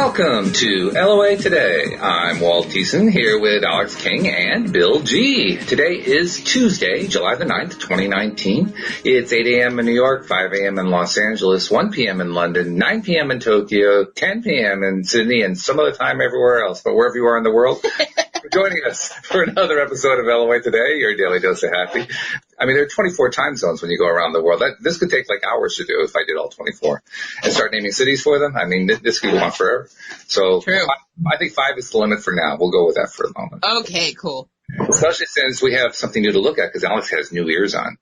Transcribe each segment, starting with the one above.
Welcome to LOA Today. I'm Walt Thiessen here with Alex King and Bill G. Today is Tuesday, July the 9th, 2019. It's 8 a.m. in New York, 5 a.m. in Los Angeles, 1 p.m. in London, 9 p.m. in Tokyo, 10 p.m. in Sydney, and some other time everywhere else. But wherever you are in the world, for joining us for another episode of LOA Today, your daily dose of happy. I mean, there are 24 time zones when you go around the world. This could take like hours to do if I did all 24 and start naming cities for them. I mean, this could go on forever. So I think 5 is the limit for now. We'll go with that for a moment. Okay, cool. Especially since we have something new to look at because Alex has new ears on.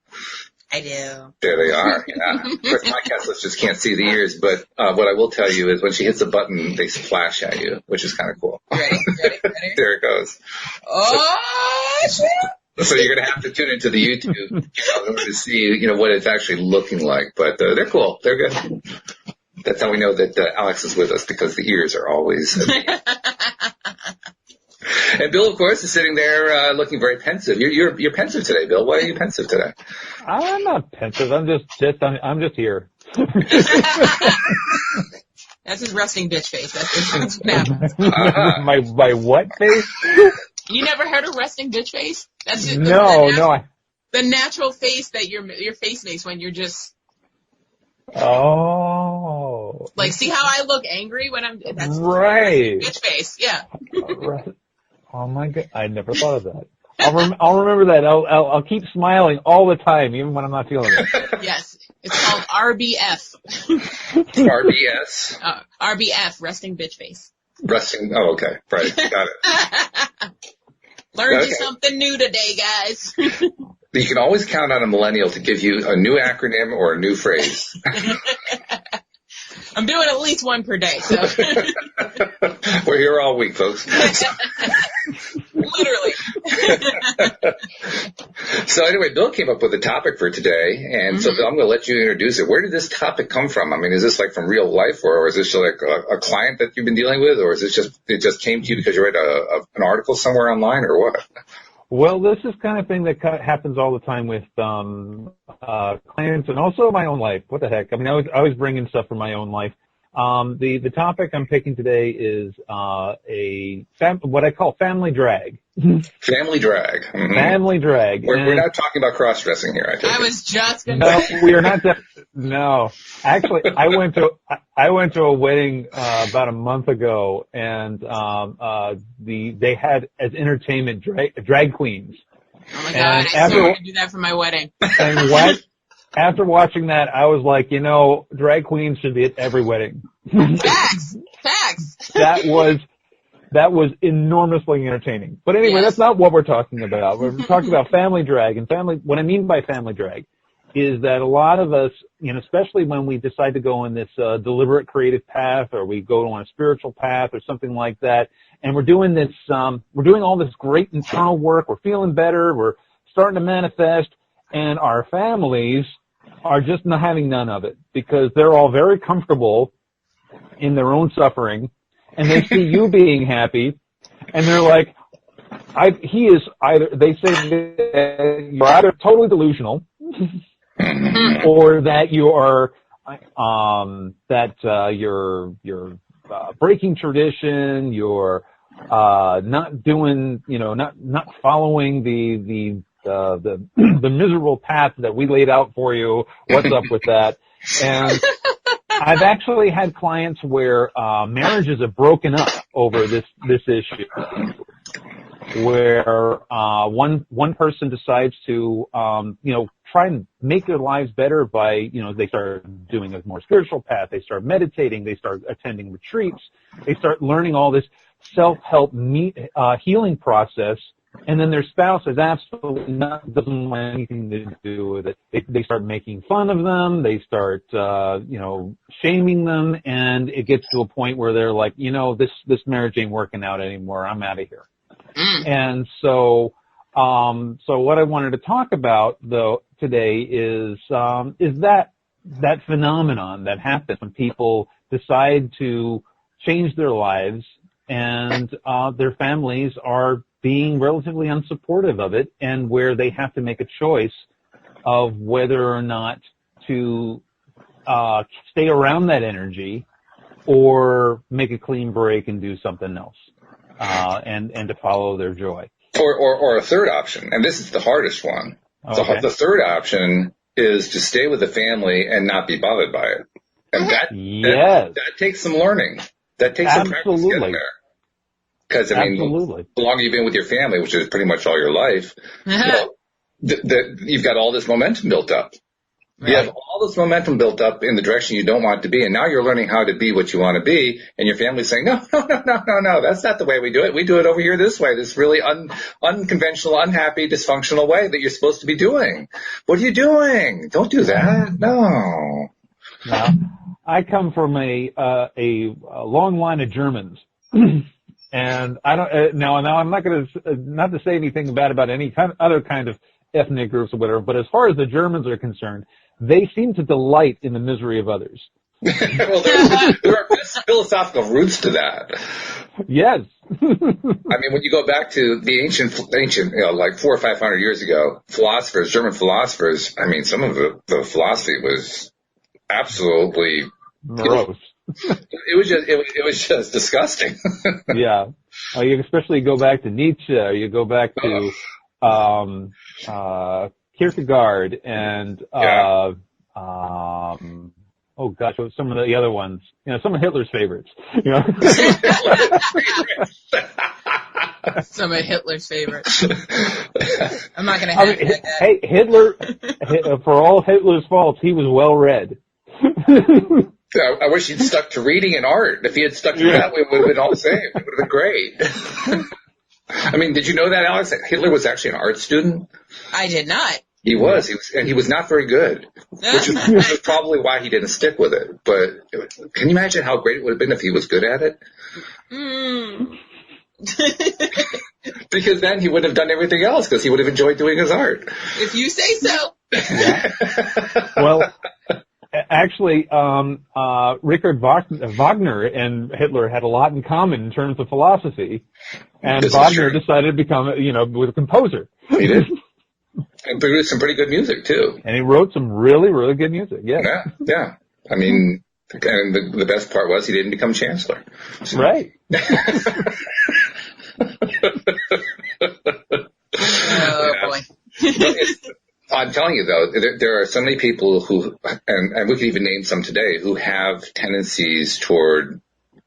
I do. There they are. Yeah. Of course, podcast listeners just can't see the ears, but what I will tell you is when she hits a button, they splash at you, which is kind of cool. Ready? There it goes. Oh, shit. So you're going to have to tune into the YouTube, in order to see, what it's actually looking like. But they're cool. They're good. That's how we know that Alex is with us, because the ears are always. And Bill, of course, is sitting there looking very pensive. You're pensive today, Bill. Why are you pensive today? I'm not pensive. I'm just here. That's his resting bitch face. That's what happens. My what face? You never heard of resting bitch face? That's just, no. The natural face that your face makes when you're just. Oh. Like, see how I look angry when I'm. That's right. Bitch face. Yeah. Right. Oh my God! I never thought of that. I'll remember that. I'll keep smiling all the time, even when I'm not feeling it. Yes, it's called RBF. RBS. RBF, resting bitch face. Resting. Oh, okay. Right. Got it. Learned you something new today, guys. You can always count on a millennial to give you a new acronym or a new phrase. I'm doing at least one per day, so. We're here all week, folks. Literally. So anyway, Bill came up with a topic for today, and so Bill, I'm going to let you introduce it. Where did this topic come from? I mean, is this like from real life, or is this like a client that you've been dealing with, or is it just came to you because you read an article somewhere online, or what? Well, this is kind of thing that happens all the time with clients and also my own life. What the heck? I mean, I was bringing stuff from my own life. The topic I'm picking today is what I call family drag. Family drag. Mm-hmm. Family drag. We're not talking about cross-dressing here, I think. I was just going to say. No, we are not. No. Actually, I went to a wedding about a month ago, and they had as entertainment drag queens. Oh my God, I still want to do that for my wedding. And what? After watching that, I was like, drag queens should be at every wedding. Facts. That was enormously entertaining. But anyway, That's not what we're talking about. We're talking about family drag. And what I mean by family drag is that a lot of us, especially when we decide to go on this deliberate creative path, or we go on a spiritual path or something like that, and we're doing this, we're doing all this great internal work, we're feeling better, we're starting to manifest, and our families are just not having none of it because they're all very comfortable in their own suffering, and they see you being happy, and they're like, they say that you're either totally delusional or that you are, you're breaking tradition, you're not doing, not following the miserable path that we laid out for you. What's up with that? And I've actually had clients where marriages have broken up over this issue, where one person decides to try and make their lives better by they start doing a more spiritual path, they start meditating, they start attending retreats, they start learning all this self-help healing process. And then their spouse is absolutely doesn't want anything to do with it. They start making fun of them. They start, shaming them. And it gets to a point where they're like, this marriage ain't working out anymore. I'm out of here. And so what I wanted to talk about though today is that phenomenon that happens when people decide to change their lives and, their families are being relatively unsupportive of it, and where they have to make a choice of whether or not to stay around that energy or make a clean break and do something else, and to follow their joy. Or a third option, and this is the hardest one. Okay. The third option is to stay with the family and not be bothered by it. And that takes some learning. That takes some practice getting there. Because, I mean, the longer you've been with your family, which is pretty much all your life, you've got all this momentum built up. Right. You have all this momentum built up in the direction you don't want to be, and now you're learning how to be what you want to be, and your family's saying, no, that's not the way we do it. We do it over here this way, this really unconventional, unhappy, dysfunctional way that you're supposed to be doing. What are you doing? Don't do that. No. Now, I come from a long line of Germans. And I don't, now I'm not going to, not to say anything bad about any other kind of ethnic groups or whatever, but as far as the Germans are concerned, they seem to delight in the misery of others. Well, there are philosophical roots to that. Yes. I mean, when you go back to the ancient, like 400 or 500 years ago, German philosophers, I mean, some of the philosophy was absolutely morose. It was just disgusting. Yeah. You especially go back to Nietzsche, you go back to, Kierkegaard and, oh gosh, some of the other ones, some of Hitler's favorites, Some of Hitler's favorites. I'm not going to have that. Hey, Hitler, for all Hitler's faults, he was well read. I wish he'd stuck to reading and art. If he had stuck to that, we would have been all the same. It would have been great. I mean, did you know that, Alex? That Hitler was actually an art student? I did not. He was, and he was not very good, which is probably why he didn't stick with it. But can you imagine how great it would have been if he was good at it? Because then he would have done everything else, because he would have enjoyed doing his art. If you say so. Well, actually, Richard Wagner and Hitler had a lot in common in terms of philosophy, and Wagner decided to become, was a composer. He did. And produced some pretty good music, too. And he wrote some really, really good music, yeah. Yeah. I mean, and the best part was he didn't become chancellor. So. Right. Oh, boy. I'm telling you, though, there are so many people who, and we could even name some today, who have tendencies toward,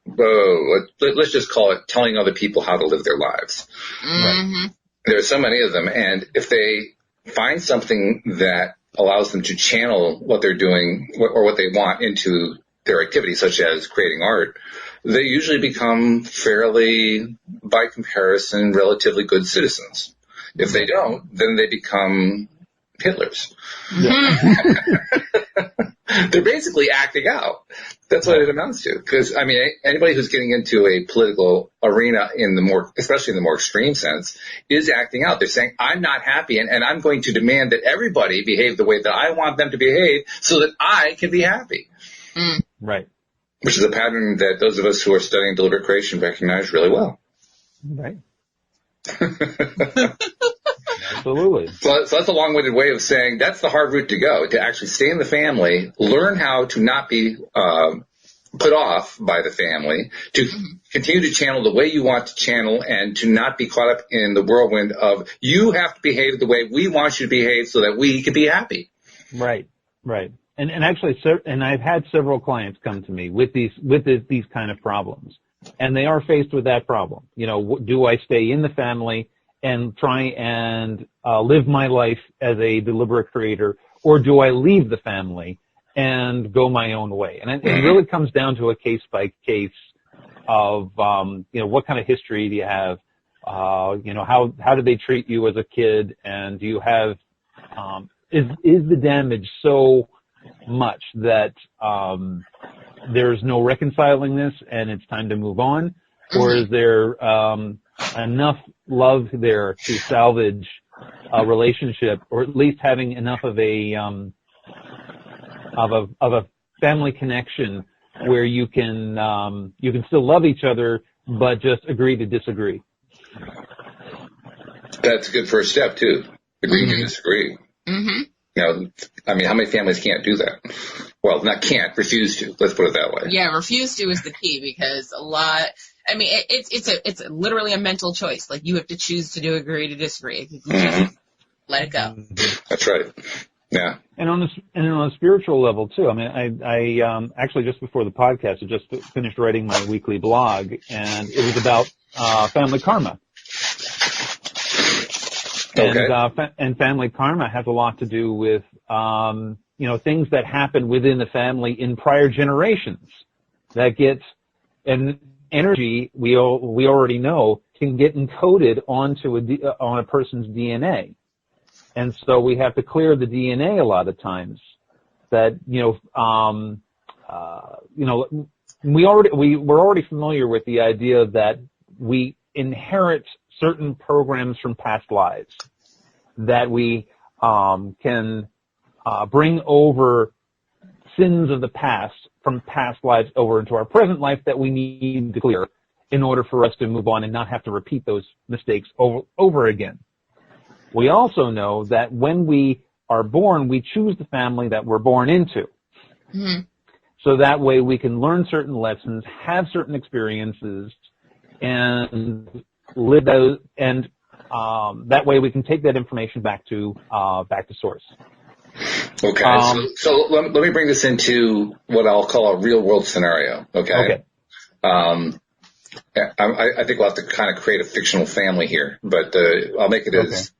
let's just call it telling other people how to live their lives. Mm-hmm. Right? There are so many of them, and if they find something that allows them to channel what they're doing or what they want into their activity, such as creating art, they usually become fairly, by comparison, relatively good citizens. If they don't, then they become Hitlers. Yeah. They're basically acting out. That's what it amounts to. Because, I mean, anybody who's getting into a political arena especially in the more extreme sense, is acting out. They're saying, I'm not happy, and I'm going to demand that everybody behave the way that I want them to behave so that I can be happy. Mm. Right. Which is a pattern that those of us who are studying deliberate creation recognize really well. Right. Absolutely. So that's a long-winded way of saying that's the hard route to go, to actually stay in the family, learn how to not be put off by the family, to continue to channel the way you want to channel, and to not be caught up in the whirlwind of you have to behave the way we want you to behave so that we can be happy. Right. And actually, and I've had several clients come to me with these kind of problems, and they are faced with that problem. Do I stay in the family and try and live my life as a deliberate creator, or do I leave the family and go my own way? And it really comes down to a case by case of what kind of history do you have? How did they treat you as a kid, and do you have is the damage so much that there's no reconciling this and it's time to move on, or is there enough love there to salvage a relationship, or at least having enough of a family connection where you can still love each other but just agree to disagree? That's a good first step too. Agree to disagree. Mm-hmm. I mean, how many families can't do that? Well, not can't, refuse to. Let's put it that way. Yeah, refuse to is the key, because it's literally a mental choice. Like, you have to choose to do agree to disagree. You just let it go. That's right. Yeah. And on a spiritual level too. I mean, I actually just before the podcast, I just finished writing my weekly blog, and it was about family karma. Okay. And family karma has a lot to do with things that happen within the family in prior generations that get an energy we already know can get encoded onto on a person's DNA. And so we have to clear the DNA a lot of times. That we're already familiar with the idea that we inherit certain programs from past lives, that we can bring over sins of the past from past lives over into our present life that we need to clear in order for us to move on and not have to repeat those mistakes over again. We also know that when we are born, we choose the family that we're born into. Mm-hmm. So that way we can learn certain lessons, have certain experiences, and live those, and that way we can take that information back to source. Okay. So let me bring this into what I'll call a real world scenario. Okay. I think we'll have to kind of create a fictional family here, but I'll make it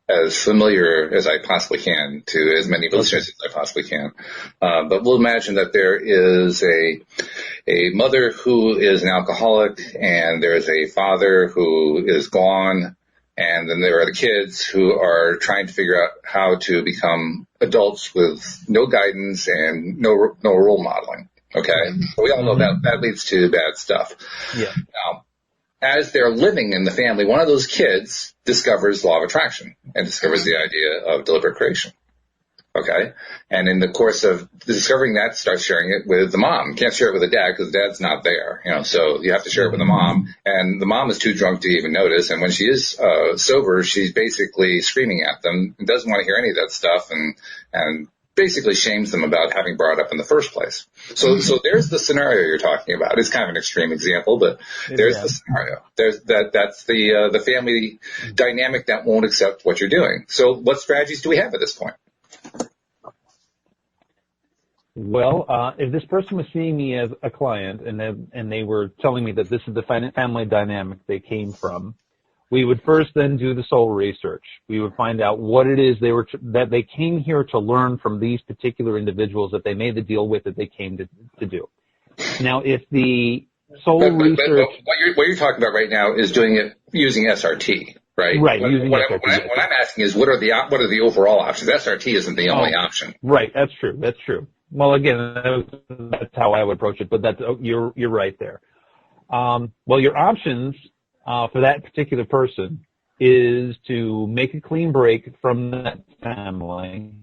as familiar as I possibly can to as many listeners as I possibly can. But we'll imagine that there is a mother who is an alcoholic, and there's a father who is gone, and then there are the kids who are trying to figure out how to become adults with no guidance and no role modeling. Okay, so we all know that leads to bad stuff. Yeah. Now, as they're living in the family, one of those kids discovers law of attraction and discovers the idea of deliberate creation. Okay, and in the course of discovering that, starts sharing it with the mom. Can't share it with the dad because the dad's not there. So you have to share it with the mom, and the mom is too drunk to even notice. And when she is sober, she's basically screaming at them and doesn't want to hear any of that stuff, and basically shames them about having brought it up in the first place. So there's the scenario you're talking about. It's kind of an extreme example, but there's the scenario. That's the family dynamic that won't accept what you're doing. So what strategies do we have at this point? Well, if this person was seeing me as a client and they were telling me that this is the family dynamic they came from, we would first then do the soul research. We would find out what it is that they came here to learn from these particular individuals that they made the deal with, that they came to do. Now, if the soul research... But what you're talking about right now is doing it using SRT, right? Right. What I'm asking is, what are the overall options? SRT isn't the only option. Right. That's true. Well, again, that's how I would approach it, but you're right there. Well, your options for that particular person is to make a clean break from that family.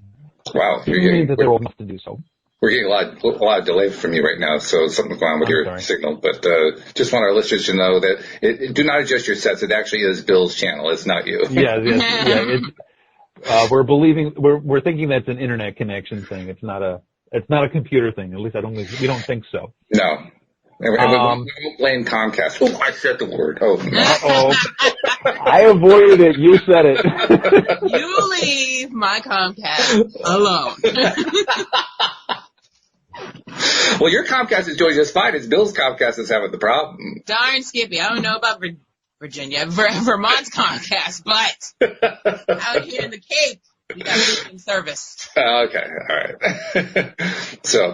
Wow, that they're old enough to do so. We're getting a lot of delay from you right now, so something's going on with your signal. But just want our listeners to know that do not adjust your sets. It actually is Bill's channel. It's not you. Yeah. We're thinking that's an internet connection thing. It's not a computer thing. At least we don't think so. No. And we won't blame Comcast. Oh, I said the word. Oh, no. I avoided it. You said it. You leave my Comcast alone. Well, your Comcast is doing just fine. It's Bill's Comcast that's having the problem. Darn Skippy. I don't know about Virginia, Vermont's Comcast, but out here in the Cape, we got streaming service. Okay, all right. So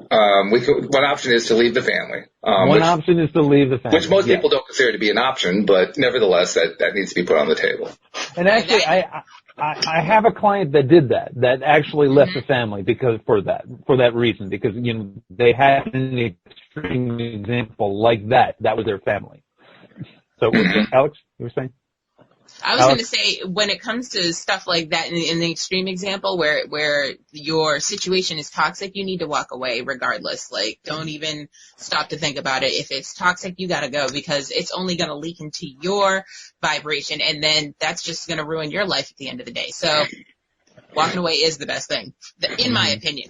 one option is to leave the family. Option is to leave the family, which most people don't consider to be an option, but nevertheless, that needs to be put on the table. And actually, I have a client that did that actually left the family for that reason, because they had an extreme example like that. That was their family. So, Alex, you were saying? I was going to say, when it comes to stuff like that, in the extreme example where your situation is toxic, you need to walk away regardless. Like, don't even stop to think about it. If it's toxic, you got to go, because it's only going to leak into your vibration, and then that's just going to ruin your life at the end of the day. So walking away is the best thing, in my opinion.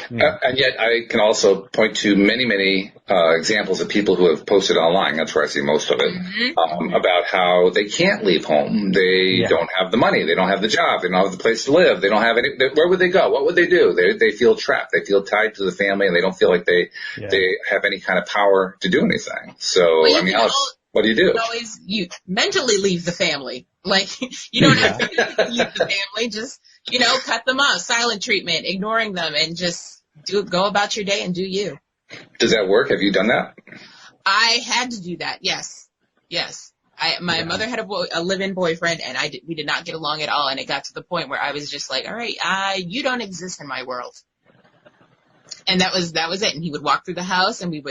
And yet I can also point to many, many examples of people who have posted online, that's where I see most of it, about how they can't leave home. They don't have the money. They don't have the job. They don't have the place to live. They don't have any. Where would they go? What would they do? They feel trapped. They feel tied to the family, and they don't feel like they have any kind of power to do anything. So, well, I mean, Alex, what do you do? You mentally leave the family. Like, you don't have to leave the family. Just, cut them off. Silent treatment, ignoring them, and just go about your day and do you. Does that work? Have you done that? I had to do that. Yes. My mother had a live-in boyfriend, and we did not get along at all. And it got to the point where I was just like, all right, you don't exist in my world. And that was it. And he would walk through the house, and he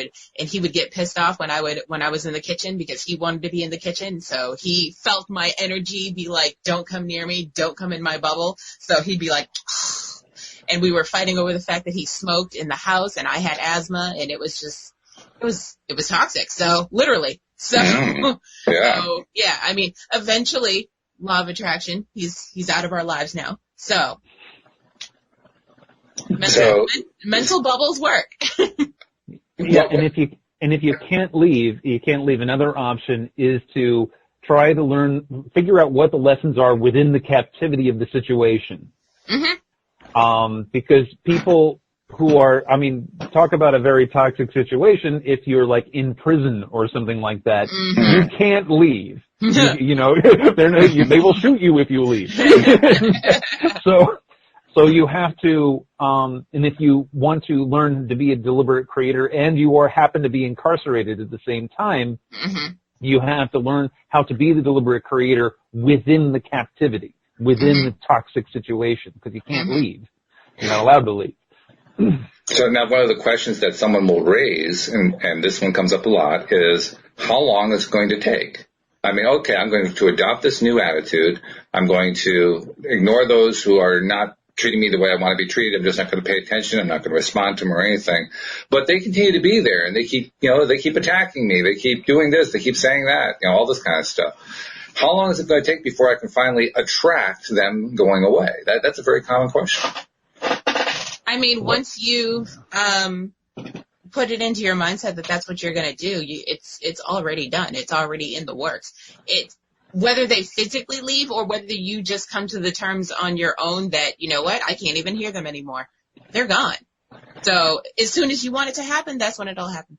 would get pissed off when I was in the kitchen, because he wanted to be in the kitchen. So he felt my energy be like, don't come near me, don't come in my bubble. So he'd be like, and we were fighting over the fact that he smoked in the house, and I had asthma, and it was toxic. So literally. So, I mean, eventually, law of attraction, he's out of our lives now. So. Mental bubbles work. And if you can't leave, another option is to try to figure out what the lessons are within the captivity of the situation. Because people who are, talk about a very toxic situation. If you're like in prison or something like that, you can't leave. They will shoot you if you leave. So you have to, and if you want to learn to be a deliberate creator and you happen to be incarcerated at the same time, you have to learn how to be the deliberate creator within the captivity, within the toxic situation, because you can't leave. You're not allowed to leave. So now one of the questions that someone will raise, and this one comes up a lot, is how long is it going to take? I mean, okay, I'm going to adopt this new attitude. I'm going to ignore those who are not treating me the way I want to be treated. I'm just not going to pay attention. I'm not going to respond to them or anything. But they continue to be there, and they keep attacking me. They keep doing this. They keep saying that, all this kind of stuff. How long is it going to take before I can finally attract them going away? That's a very common question. I mean, once you put it into your mindset that that's what you're going to do, it's already done. It's already in the works. Whether they physically leave or whether you just come to the terms on your own that, you know what, I can't even hear them anymore. They're gone. So as soon as you want it to happen, that's when it'll happen.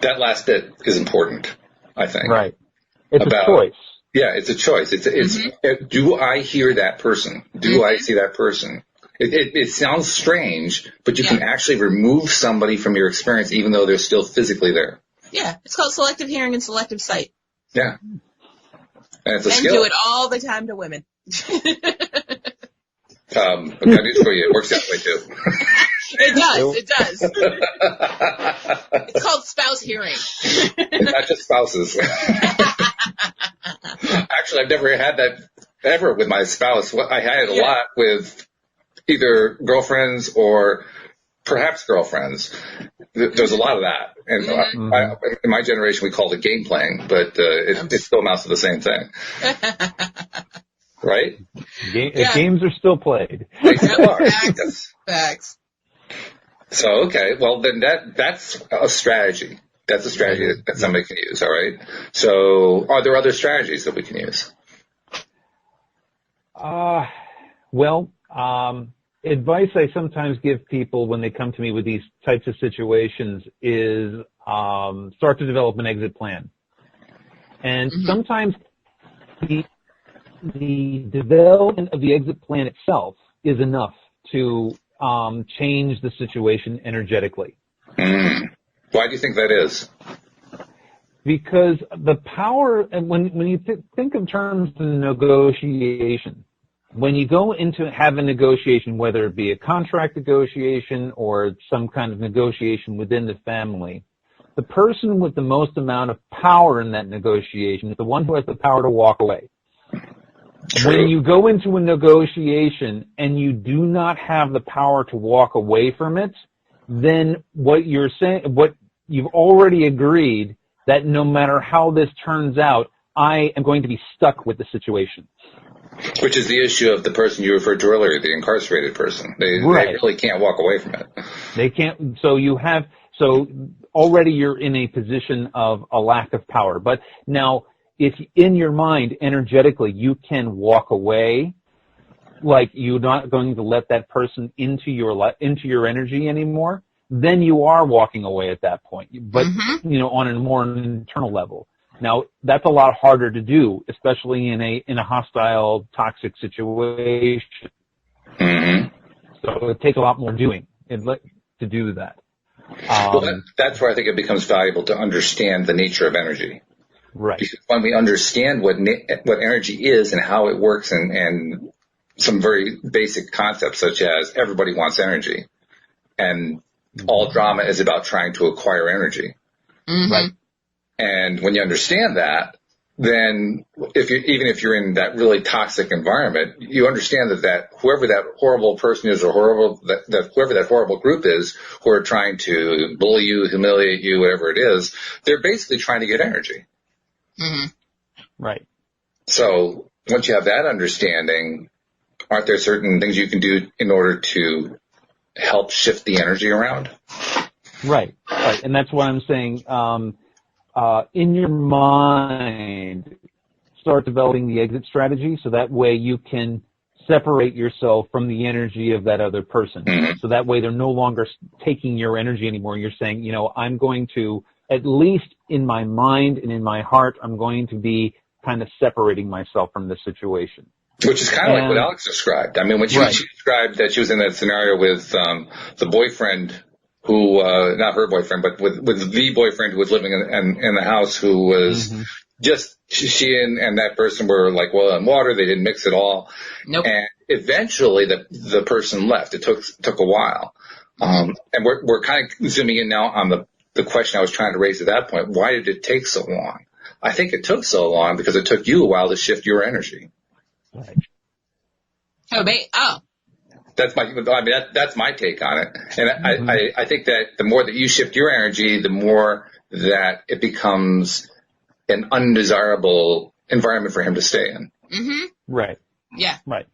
That last bit is important, I think. Right. It's a choice. Yeah, it's a choice. Do I hear that person? Do I see that person? It sounds strange, but you can actually remove somebody from your experience even though they're still physically there. Yeah, it's called selective hearing and selective sight. Yeah. And it's a skill. And do it all the time to women. I've got news for you. It works that way too. It does. It's called spouse hearing. Not just spouses. Actually, I've never had that ever with my spouse. I had it a lot with either girlfriends or perhaps girlfriends. There's a lot of that. And in my generation, we called it game playing, but it still amounts to the same thing. Right? Games are still played. They still are. Facts. So, okay. Well, then that's a strategy. That's a strategy that somebody can use, all right? So are there other strategies that we can use? Advice I sometimes give people when they come to me with these types of situations is start to develop an exit plan. And sometimes the development of the exit plan itself is enough to change the situation energetically. Why do you think that is? Because the power, and when you think in terms of negotiation, when you go into have a negotiation, whether it be a contract negotiation or some kind of negotiation within the family, the person with the most amount of power in that negotiation is the one who has the power to walk away. True. When you go into a negotiation and you do not have the power to walk away from it, then what you've already agreed that no matter how this turns out, I am going to be stuck with the situation. Which is the issue of the person you referred to earlier, the incarcerated person. They really can't walk away from it. They can't. So already you're in a position of a lack of power. But now, if in your mind, energetically, you can walk away, like you're not going to let that person into your energy anymore, then you are walking away at that point. But, on a more internal level. Now, that's a lot harder to do, especially in a hostile, toxic situation. Mm-hmm. So it takes a lot more doing to do that. That's where I think it becomes valuable to understand the nature of energy. Right. Because when we understand what energy is and how it works and some very basic concepts such as everybody wants energy and all drama is about trying to acquire energy. Mm-hmm. Right. And when you understand that, then even if you're in that really toxic environment, you understand that whoever that horrible person is or whoever that horrible group is who are trying to bully you, humiliate you, whatever it is, they're basically trying to get energy. Mm-hmm. Right. So once you have that understanding, aren't there certain things you can do in order to help shift the energy around? Right. And that's what I'm saying. In your mind, start developing the exit strategy so that way you can separate yourself from the energy of that other person. Mm-hmm. So that way they're no longer taking your energy anymore. You're saying, I'm going to, at least in my mind and in my heart, I'm going to be kind of separating myself from this situation. Which is kind of like what Alex described. I mean, when she described that she was in that scenario with the boyfriend who, not her boyfriend, but with the boyfriend who was living in the house who was just, she and that person were like oil and water. They didn't mix at all. Nope. And eventually the person left. It took a while. And we're kind of zooming in now on the question I was trying to raise at that point. Why did it take so long? I think it took so long because it took you a while to shift your energy. Right. That's my take on it. And I think that the more that you shift your energy, the more that it becomes an undesirable environment for him to stay in. Mm-hmm. Right. Yeah. Right.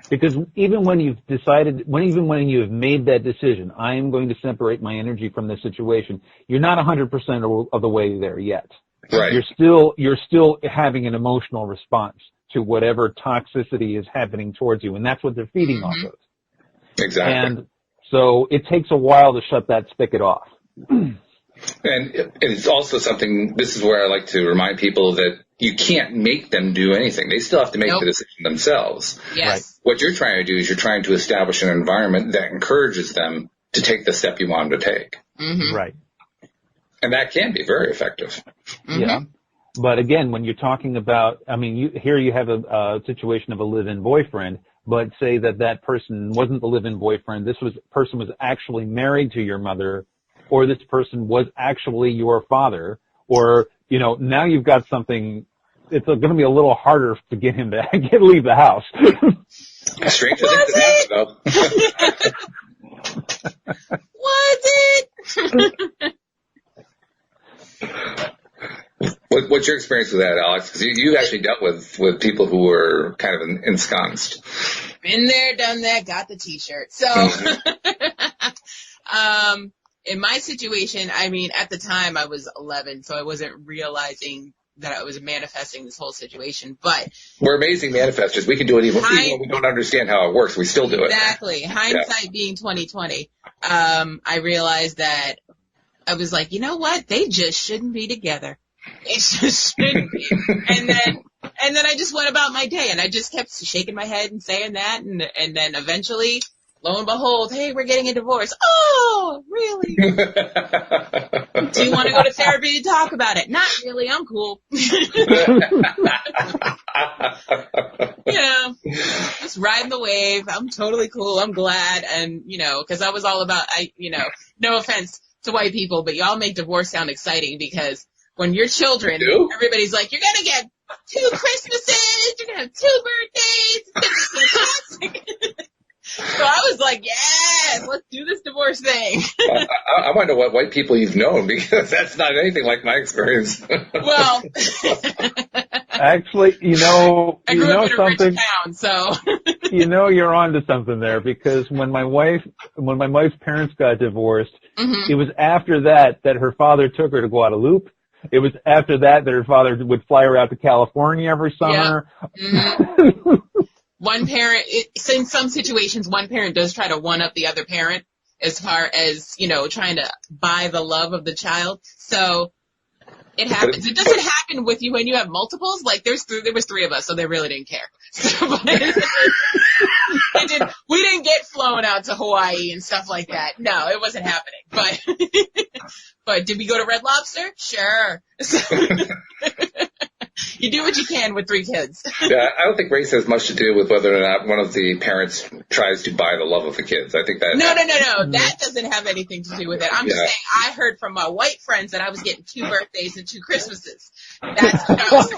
Because even when you've decided, when you have made that decision, I am going to separate my energy from this situation, you're not 100% of the way there yet. Right. You're still having an emotional response to whatever toxicity is happening towards you, and that's what they're feeding off of. Exactly. And so it takes a while to shut that spigot off. And it's also something, this is where I like to remind people that you can't make them do anything. They still have to make the decision themselves. Yes. Right. What you're trying to do is you're trying to establish an environment that encourages them to take the step you want them to take. Mm-hmm. Right. And that can be very effective. Mm-hmm. Yeah. But again, when you're talking about, here you have a situation of a live-in boyfriend, but say that person wasn't the live-in boyfriend. This person was actually married to your mother, or this person was actually your father, or, now you've got something, it's going to be a little harder to get him to leave the house. Strange things to happen, though. Was it? What's your experience with that, Alex? Because you actually dealt with people who were kind of ensconced. Been there, done that, got the T-shirt. So, in my situation, at the time I was 11, so I wasn't realizing that I was manifesting this whole situation. But we're amazing manifestors. We can do it even when we don't understand how it works. We still do it. Exactly. Hindsight being 20/20. I realized that I was like, you know what? They just shouldn't be together. They just shouldn't be. And then I just went about my day, and I just kept shaking my head and saying that, and then eventually, lo and behold, hey, we're getting a divorce. Oh, really? Do you want to go to therapy to talk about it? Not really. I'm cool. Just riding the wave. I'm totally cool. I'm glad. And, because I was all about, no offense to white people, but y'all make divorce sound exciting because when you're children, everybody's like, you're going to get 2 Christmases, you're going to have 2 birthdays, it's going to be fantastic. So I was like, yes, let's do this divorce thing. I wonder what white people you've known, because that's not anything like my experience. Well, Actually, I grew up in a something. rich town, so. You're onto something there, because when my wife's parents got divorced, it was after that her father took her to Guadalupe. It was after that her father would fly her out to California every summer. Yeah. One parent, in some situations, one parent does try to one-up the other parent as far as, trying to buy the love of the child. So it happens. It doesn't happen with you when you have multiples. Like, there was 3 of us, so they really didn't care. So, we didn't get flown out to Hawaii and stuff like that. No, it wasn't happening. But did we go to Red Lobster? Sure. You do what you can with 3 kids. Yeah, I don't think race has much to do with whether or not one of the parents tries to buy the love of the kids. I think that... No. That doesn't have anything to do with it. I'm just saying, I heard from my white friends that I was getting 2 birthdays and 2 Christmases. That's what I was...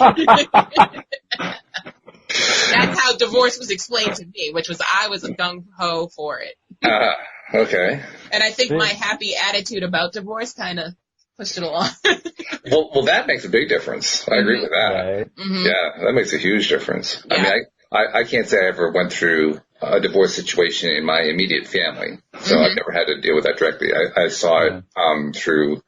That's how divorce was explained to me, which was I was gung-ho for it. Okay. And I think my happy attitude about divorce kind of pushed it along. Well, that makes a big difference. I agree with that. Right. Yeah, that makes a huge difference. Yeah. I mean, I can't say I ever went through a divorce situation in my immediate family, so I've never had to deal with that directly. I saw it through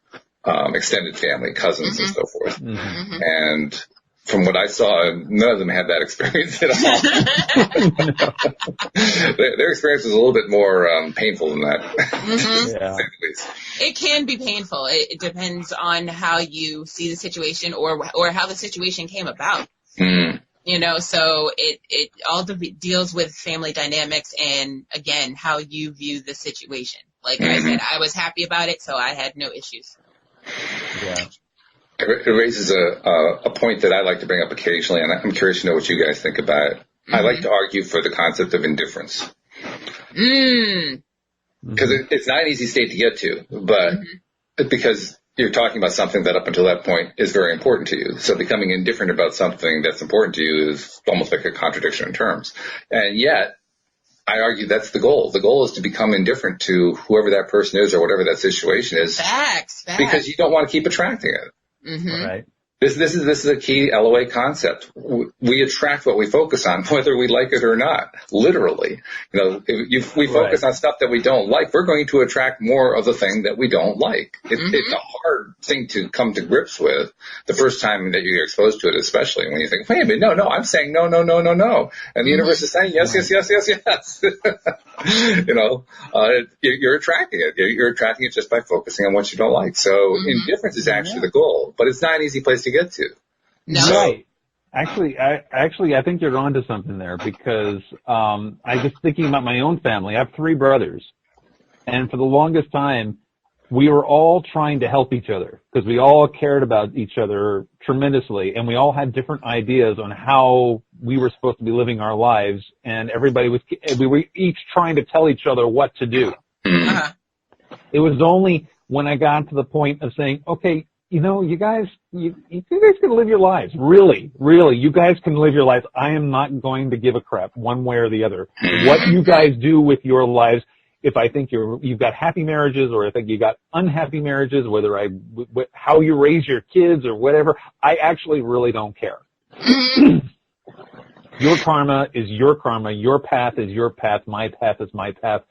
extended family, cousins and so forth. And from what I saw, none of them had that experience at all. Their experience was a little bit more painful than that. Yeah. It can be painful. It depends on how you see the situation or how the situation came about. So it all deals with family dynamics and, again, how you view the situation. Like I said, I was happy about it, so I had no issues. Yeah. It raises a point that I like to bring up occasionally, and I'm curious to know what you guys think about it. I like to argue for the concept of indifference. Because it's not an easy state to get to, but because you're talking about something that up until that point is very important to you. So becoming indifferent about something that's important to you is almost like a contradiction in terms. And yet, I argue that's the goal. The goal is to become indifferent to whoever that person is or whatever that situation is. Facts. Because you don't want to keep attracting it. Right. This is a key LOA concept. We attract what we focus on, whether we like it or not. Literally, if we focus on stuff that we don't like, we're going to attract more of the thing that we don't like. It's a hard thing to come to grips with the first time that you get exposed to it, especially when you think, wait a minute, no, I'm saying no, and the universe is saying yes. You're attracting it. You're attracting it just by focusing on what you don't like. So indifference is actually the goal, but it's not an easy place to get to. No. Right. Actually, I think you're onto something there, because I was thinking about my own family. I have 3 brothers, and for the longest time, we were all trying to help each other because we all cared about each other tremendously, and we all had different ideas on how we were supposed to be living our lives, and we were each trying to tell each other what to do. It was only when I got to the point of saying, okay, you guys can live your lives. Really, you guys can live your lives. I am not going to give a crap one way or the other. What you guys do with your lives, if I think you've got happy marriages or if I think you got unhappy marriages, how you raise your kids or whatever, I actually really don't care. Your karma is your karma. Your path is your path. My path is my path.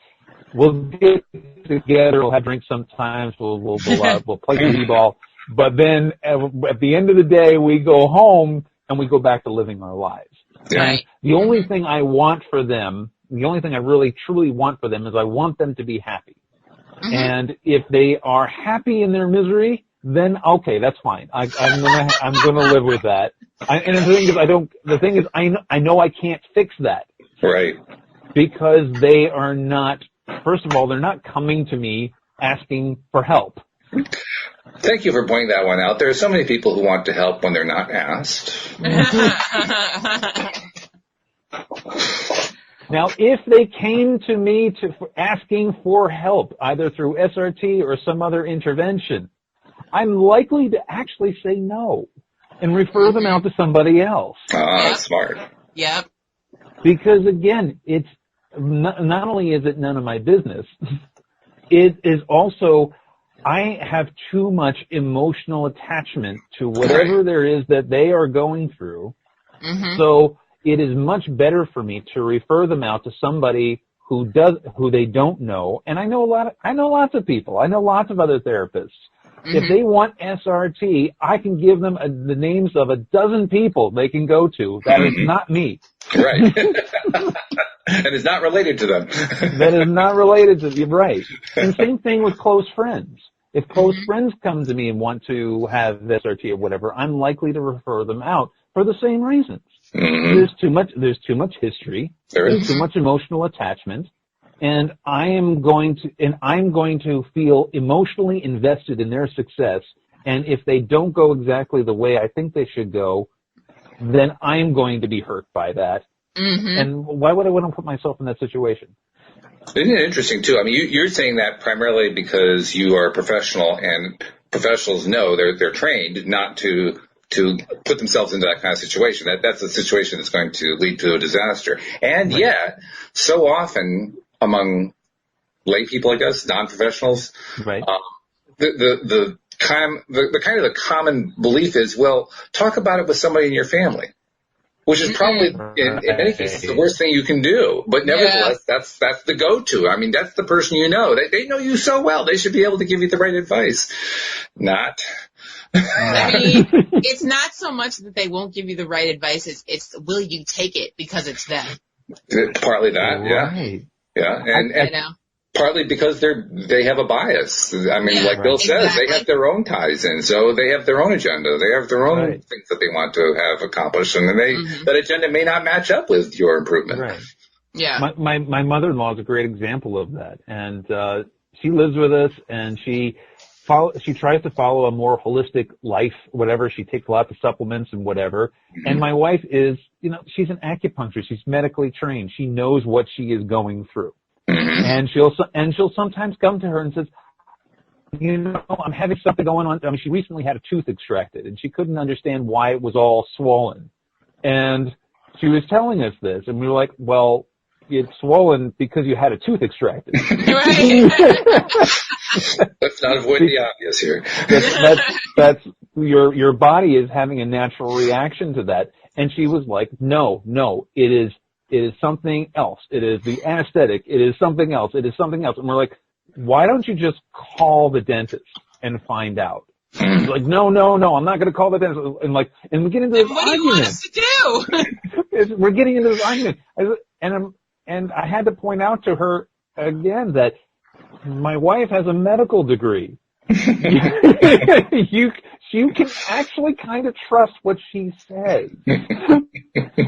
We'll get together. We'll have drinks sometimes. We'll play t-ball. But then at the end of the day, we go home and we go back to living our lives. Right. And the only thing I want for them, the only thing I really truly want for them is I want them to be happy. And if they are happy in their misery, then okay, that's fine. I'm gonna live with that. And the thing is, I know I can't fix that. Right. Because they are not, first of all, they're not coming to me asking for help. Thank you for pointing that one out. There are so many people who want to help when they're not asked. Now, if they came to me asking for help, either through SRT or some other intervention, I'm likely to actually say no and refer them out to somebody else. That's smart. Yep. Because, again, it's not only is it none of my business, it is also I have too much emotional attachment to whatever there is that they are going through. Mm-hmm. So it is much better for me to refer them out to somebody who they don't know. And I know lots of people. I know lots of other therapists. Mm-hmm. If they want SRT, I can give them the names of a dozen people they can go to. That is not me. Right. And it's not related to them. That is not related to you, right. And same thing with close friends. If close friends come to me and want to have SRT or whatever, I'm likely to refer them out for the same reasons. Mm-hmm. There's too much history. There's too much emotional attachment. And I'm going to feel emotionally invested in their success. And if they don't go exactly the way I think they should go, then I'm going to be hurt by that. Mm-hmm. And why would I want to put myself in that situation? Isn't it interesting, too? I mean, you're saying that primarily because you are a professional, and professionals know they're trained not to put themselves into that kind of situation. That's a situation that's going to lead to a disaster. And yet, so often among lay people, I guess, non-professionals, right. The kind of the common belief is, well, talk about it with somebody in your family. Which is probably, in many cases, the worst thing you can do. But nevertheless, that's the go-to. I mean, that's the person you know. They know you so well. They should be able to give you the right advice. Not. I mean, it's not so much that they won't give you the right advice. It's will you take it because it's them. Partly that, right. Yeah. And partly because they have a bias. I mean, like Bill says, they have their own ties in, so they have their own agenda. They have their own things that they want to have accomplished, and then that agenda may not match up with your improvement. Right. Yeah. My mother-in-law is a great example of that, and she lives with us, and she tries to follow a more holistic life, whatever. She takes lots of supplements and whatever. Mm-hmm. And my wife is, she's an acupuncturist. She's medically trained. She knows what she is going through. And she'll sometimes come to her and says, I'm having something going on. I mean, she recently had a tooth extracted, and she couldn't understand why it was all swollen. And she was telling us this, and we were like, well, it's swollen because you had a tooth extracted. Let's not avoid the obvious here. That's your body is having a natural reaction to that. And she was like, no, it is something else. It is the anesthetic. It is something else. It is something else. And we're like, why don't you just call the dentist and find out? And she's like, no, I'm not going to call the dentist. And we get into this argument. What do you want us to do? We're getting into this argument. And I had to point out to her again that my wife has a medical degree. You can actually kind of trust what she says.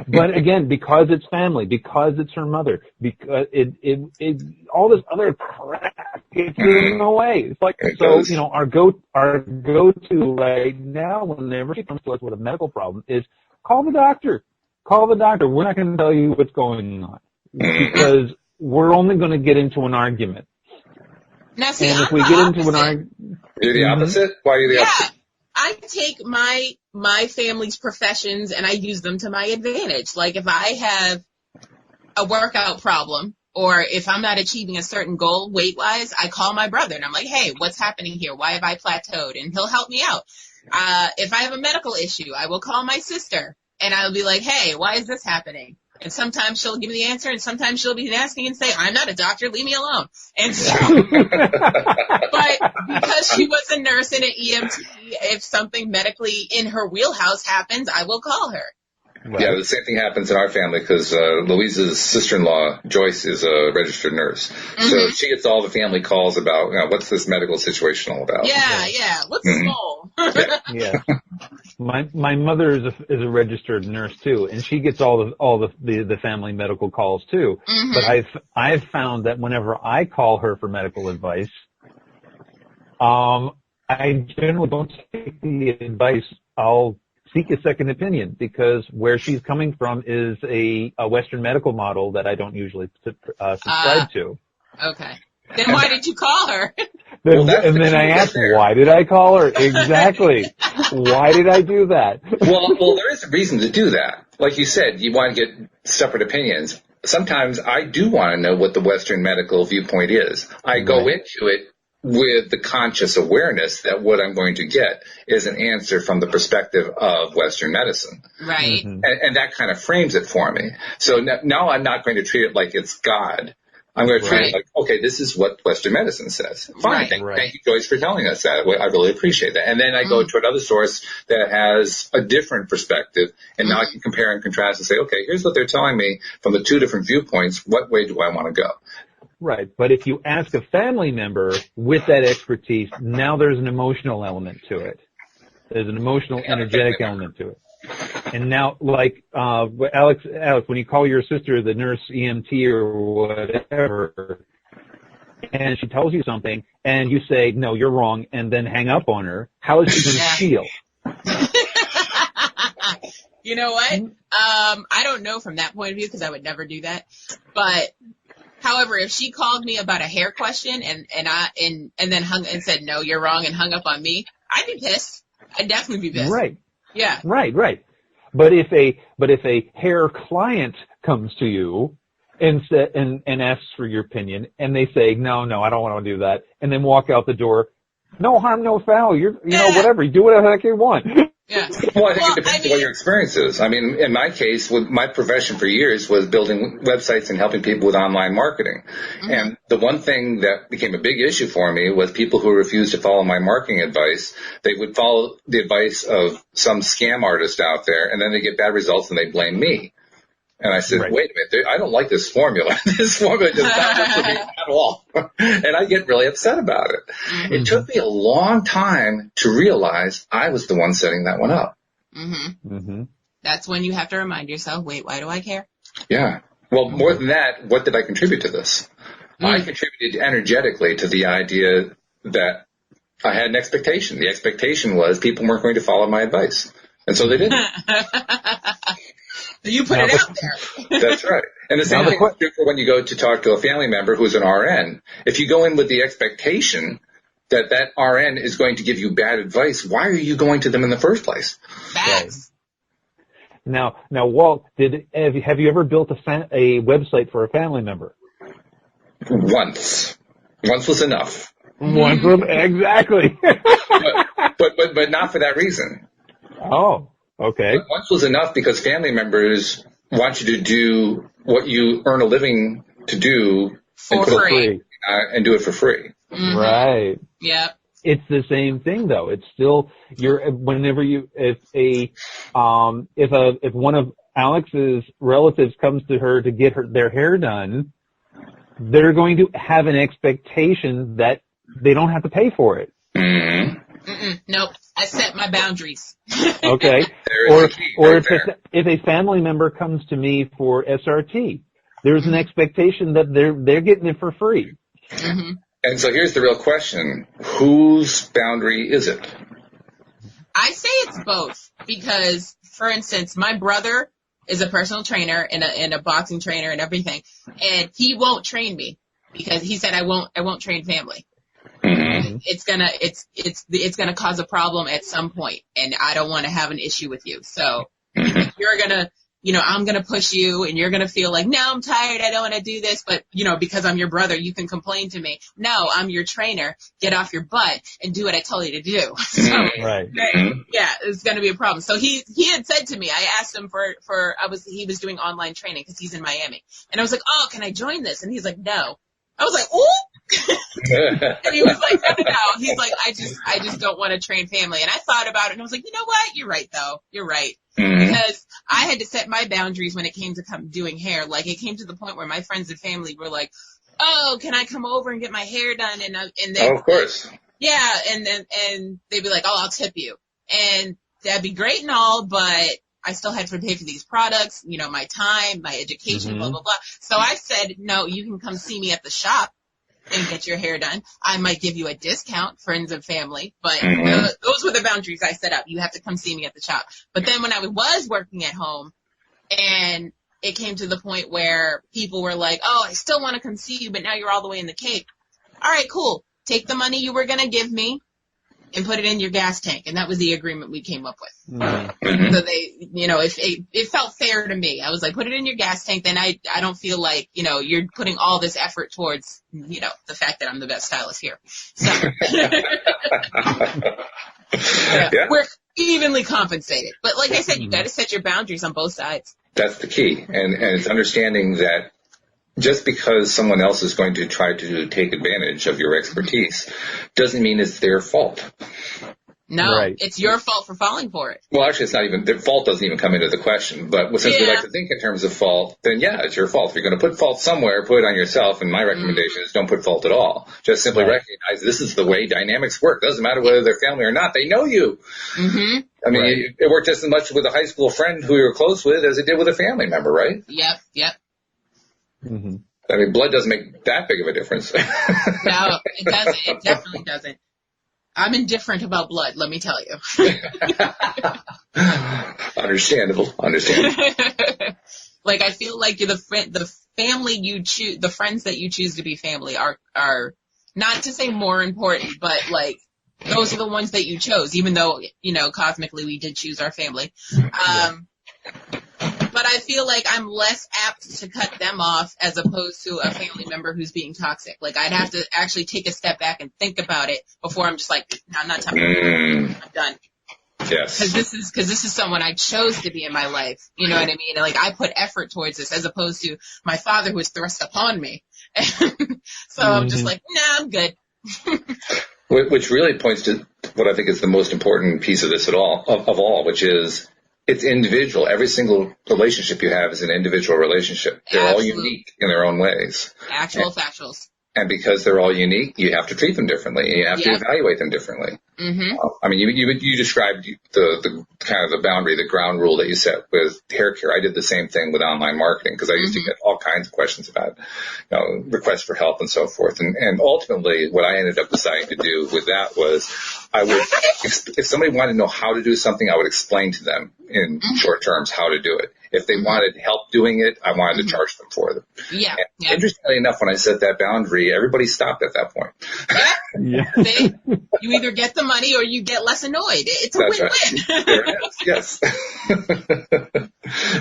But again, because it's family, because it's her mother, because it all this other crap gets in the way. It's like, so, our go-to right now whenever she comes to us with a medical problem is call the doctor. Call the doctor. We're not going to tell you what's going on because we're only going to get into an argument. Now, see, and if we get into an argument, you're the opposite. Why are you the opposite? I take my family's professions and I use them to my advantage. Like if I have a workout problem or if I'm not achieving a certain goal weight-wise, I call my brother and I'm like, hey, what's happening here? Why have I plateaued? And he'll help me out. If I have a medical issue, I will call my sister and I'll be like, hey, why is this happening? And sometimes she'll give me the answer, and sometimes she'll be asking and say, I'm not a doctor, leave me alone. And so, but because she was a nurse and an EMT, if something medically in her wheelhouse happens, I will call her. Right. Yeah, the same thing happens in our family because Louise's sister-in-law, Joyce, is a registered nurse. Mm-hmm. So she gets all the family calls about, what's this medical situation all about? Yeah. What's the goal? Yeah. My mother is a registered nurse too, and she gets all the family medical calls too. Mm-hmm. But I've found that whenever I call her for medical advice, I generally don't take the advice. I'll seek a second opinion because where she's coming from is a Western medical model that I don't usually subscribe to. Okay. Then why did you call her? Then I asked, why did I call her? Exactly. Why did I do that? Well, there is a reason to do that. Like you said, you want to get separate opinions. Sometimes I do want to know what the Western medical viewpoint is. I go into it with the conscious awareness that what I'm going to get is an answer from the perspective of Western medicine. Right. Mm-hmm. And that kind of frames it for me. So now I'm not going to treat it like it's God. I'm going to treat it like, okay, this is what Western medicine says. Fine. Thank you, Joyce, for telling us that. I really appreciate that. And then I go to another source that has a different perspective, and now I can compare and contrast and say, okay, here's what they're telling me from the two different viewpoints. What way do I want to go? Right. But if you ask a family member with that expertise, now there's an emotional element to it. There's an emotional, energetic element to it. And now, like, Alex, when you call your sister the nurse EMT or whatever, and she tells you something, and you say, no, you're wrong, and then hang up on her, how is she going to feel? You know what? I don't know from that point of view, because I would never do that. But, however, if she called me about a hair question and then hung and said, no, you're wrong, and hung up on me, I'd be pissed. I'd definitely be pissed. Right. Yeah. Right. But if a hair client comes to you and asks for your opinion, and they say, no, I don't want to do that, and then walk out the door, no harm, no foul. You know, whatever. You do whatever the heck you want. Yeah. Well, I think it depends on what your experience is. I mean, in my case, my profession for years was building websites and helping people with online marketing. Mm-hmm. And the one thing that became a big issue for me was people who refused to follow my marketing advice. They would follow the advice of some scam artist out there, and then they get bad results and they blame me. And I said, wait a minute, I don't like this formula. This formula does not work for me at all. And I get really upset about it. Mm-hmm. It took me a long time to realize I was the one setting that one up. Mm-hmm. Mm-hmm. That's when you have to remind yourself, wait, why do I care? Yeah. Well, more than that, what did I contribute to this? I contributed energetically to the idea that I had an expectation. The expectation was people weren't going to follow my advice. And so they didn't. You put it out there. That's right. And the same thing is true for when you go to talk to a family member who's an RN. If you go in with the expectation that RN is going to give you bad advice, why are you going to them in the first place? Facts. Now, Walt, have you ever built a website for a family member? Once. Once was enough. Exactly. but not for that reason. Oh. Okay. But once was enough because family members want you to do what you earn a living to do for free. And do it for free. Mm-hmm. Right. Yep. It's the same thing though. It's still if one of Alex's relatives comes to her to get their hair done, they're going to have an expectation that they don't have to pay for it. Mm-hmm. Nope. I set my boundaries. Okay. Or if a family member comes to me for SRT, there's an expectation that they're getting it for free. Mm-hmm. And so here's the real question. Whose boundary is it? I say it's both because, for instance, my brother is a personal trainer and a boxing trainer and everything, and he won't train me because he said I won't train family. Mm-hmm. It's gonna cause a problem at some point, and I don't want to have an issue with you. So you're gonna, I'm gonna push you, and you're gonna feel like, no, I'm tired, I don't want to do this, but because I'm your brother, you can complain to me. No, I'm your trainer. Get off your butt and do what I tell you to do. So, right. Yeah, it's gonna be a problem. So he had said to me, I asked him he was doing online training because he's in Miami, and I was like, oh, can I join this? And he's like, no. I was like, ooh. And he was like, no. He's like, I just don't want to train family. And I thought about it and I was like, you know what? You're right though. You're right. Mm-hmm. Because I had to set my boundaries when it came to doing hair. Like it came to the point where my friends and family were like, oh, can I come over and get my hair done? And they, of course. Yeah. And they'd be like, oh, I'll tip you. And that'd be great and all, but I still had to pay for these products, my time, my education, blah, blah, blah. So I said, no, you can come see me at the shop and get your hair done. I might give you a discount, friends and family, but those were the boundaries I set up. You have to come see me at the shop. But then when I was working at home and it came to the point where people were like, oh, I still want to come see you, but now you're all the way in the Cape. All right, cool. Take the money you were going to give me and put it in your gas tank. And that was the agreement we came up with. Mm-hmm. So they, if it felt fair to me. I was like, put it in your gas tank. Then I don't feel like, you're putting all this effort towards, the fact that I'm the best stylist here. So Yeah. we're evenly compensated. But like I said, you got to set your boundaries on both sides. That's the key. And it's understanding that just because someone else is going to try to take advantage of your expertise doesn't mean it's their fault. No, right. It's your fault for falling for it. Well, actually, it's not even, the fault doesn't even come into the question. But since we like to think in terms of fault, then it's your fault. If you're going to put fault somewhere, put it on yourself. And my recommendation is don't put fault at all. Just simply recognize this is the way dynamics work. Doesn't matter whether they're family or not. They know you. Mm-hmm. I mean, it worked just as much with a high school friend who you were close with as it did with a family member, right? Yep. Mm-hmm. I mean, blood doesn't make that big of a difference. No, it doesn't. It definitely doesn't. I'm indifferent about blood, let me tell you. Understandable. Like, I feel like the family you choose, the friends that you choose to be family are not to say more important, but like, those are the ones that you chose, even though, cosmically we did choose our family. But I feel like I'm less apt to cut them off as opposed to a family member who's being toxic. Like, I'd have to actually take a step back and think about it before I'm just like, no, I'm not talking about it. I'm done. Yes. Because this is someone I chose to be in my life. You know what I mean? And like, I put effort towards this as opposed to my father who was thrust upon me. So I'm just like, nah, I'm good. Which really points to what I think is the most important piece of this of all, which is it's individual. Every single relationship you have is an individual relationship. They're all unique in their own ways. Factuals. And because they're all unique, you have to treat them differently. You have to evaluate them differently. Mm-hmm. I mean, you described the kind of the boundary, the ground rule that you set with hair care. I did the same thing with online marketing because I used to get all kinds of questions about, requests for help and so forth. And ultimately, what I ended up deciding to do with that was I would, if somebody wanted to know how to do something, I would explain to them in short terms how to do it. If they wanted help doing it, I wanted to charge them for them. Yeah. Interestingly enough, when I set that boundary, everybody stopped at that point. You either get the money or you get less annoyed. It's a win-win. Right. There it is. Yes.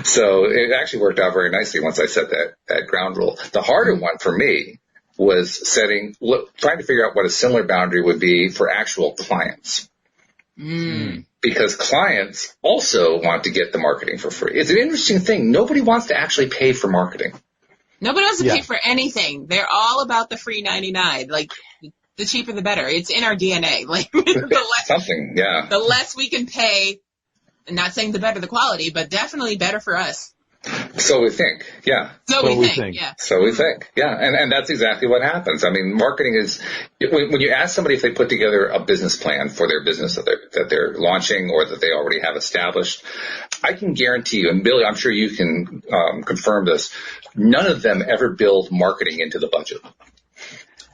So it actually worked out very nicely once I set that ground rule. The harder one for me was trying to figure out what a similar boundary would be for actual clients. Because clients also want to get the marketing for free. It's an interesting thing. Nobody wants to actually pay for marketing. Nobody wants to pay for anything. They're all about the free 99. Like, the cheaper the better. It's in our DNA. Like, the less we can pay, and not saying the better the quality, but definitely better for us. So we think, So we think, And that's exactly what happens. I mean, marketing is, when you ask somebody if they put together a business plan for their business that they're launching or that they already have established, I can guarantee you, and Billy, I'm sure you can confirm this, none of them ever build marketing into the budget.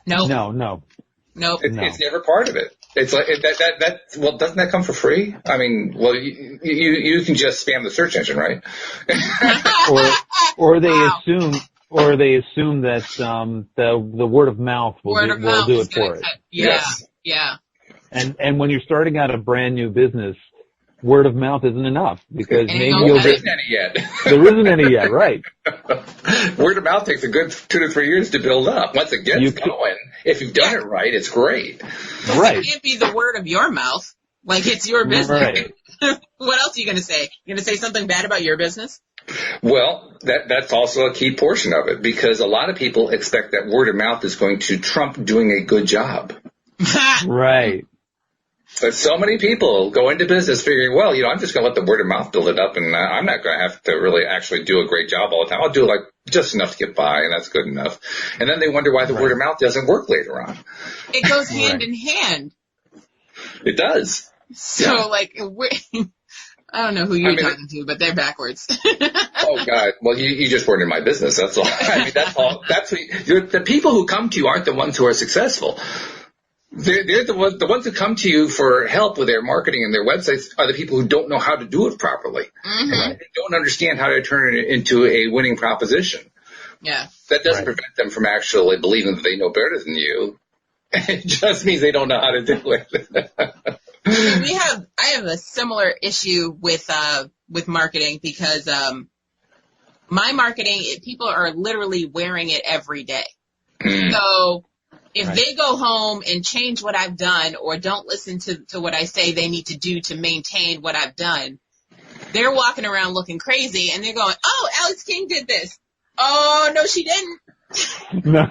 No. Nope. It's never part of it. It's like well, doesn't that come for free? I mean, well, you can just spam the search engine, right? or they assume that the word of mouth will do it for it. Yeah. And when you're starting out a brand new business, word of mouth isn't enough because maybe there isn't any yet. There isn't any yet, right? Word of mouth takes a good 2 to 3 years to build up. Once it gets going, if you've done it right, it's great. Right. It can't be the word of your mouth. Like, it's your business. Right. What else are you going to say? You going to say something bad about your business? Well, that's also a key portion of it because a lot of people expect that word of mouth is going to trump doing a good job. Right. But so many people go into business figuring, well, I'm just going to let the word of mouth build it up, and I'm not going to have to really actually do a great job all the time. I'll do like just enough to get by, and that's good enough. And then they wonder why the word of mouth doesn't work later on. It goes hand in hand. It does. So, I don't know who you're talking to, but they're backwards. Oh, God. Well, you just weren't in my business. That's all. I mean, that's all. The people who come to you aren't the ones who are successful. They're the ones who come to you for help with their marketing and their websites are the people who don't know how to do it properly. Mm-hmm. They don't understand how to turn it into a winning proposition. Yeah. That doesn't prevent them from actually believing that they know better than you It just means they don't know how to do it. I have a similar issue with marketing because my marketing, people are literally wearing it every day. So if they go home and change what I've done or don't listen to what I say they need to do to maintain what I've done, they're walking around looking crazy and they're going, oh, Alex King did this. Oh, no, she didn't. No.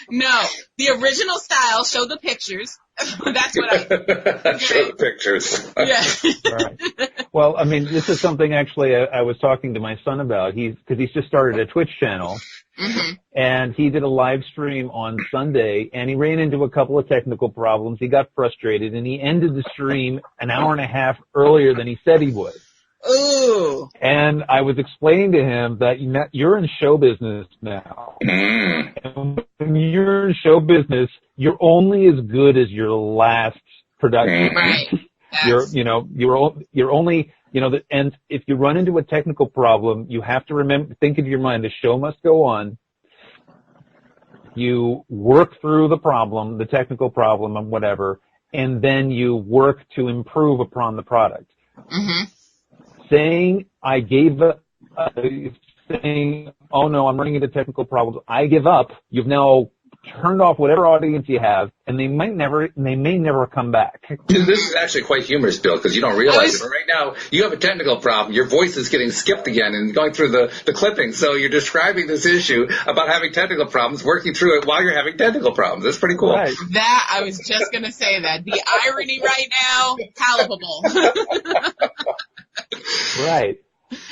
No, the original style, show the pictures. That's what show the pictures. Yeah. Right. Well, I mean, this is something actually I was talking to my son about. Because he's just started a Twitch channel. Mm-hmm. And he did a live stream on Sunday, and he ran into a couple of technical problems. He got frustrated, and he ended the stream an hour and a half earlier than he said he would. Ooh. And I was explaining to him that you're in show business now. And when you're in show business, you're only as good as your last production. Right. Yes. You're only, and if you run into a technical problem, you have to think in your mind, the show must go on. You work through the problem, the technical problem and whatever, and then you work to improve upon the product. Mm-hmm. Saying, oh no, I'm running into technical problems, I give up, you've now turned off whatever audience you have, and they may never come back. This is actually quite humorous, Bill, because you don't realize it. But right now, you have a technical problem. Your voice is getting skipped again and going through the clipping. So you're describing this issue about having technical problems, working through it while you're having technical problems. That's pretty cool. Right. That, I was just going to say that. The irony right now, palpable. Right.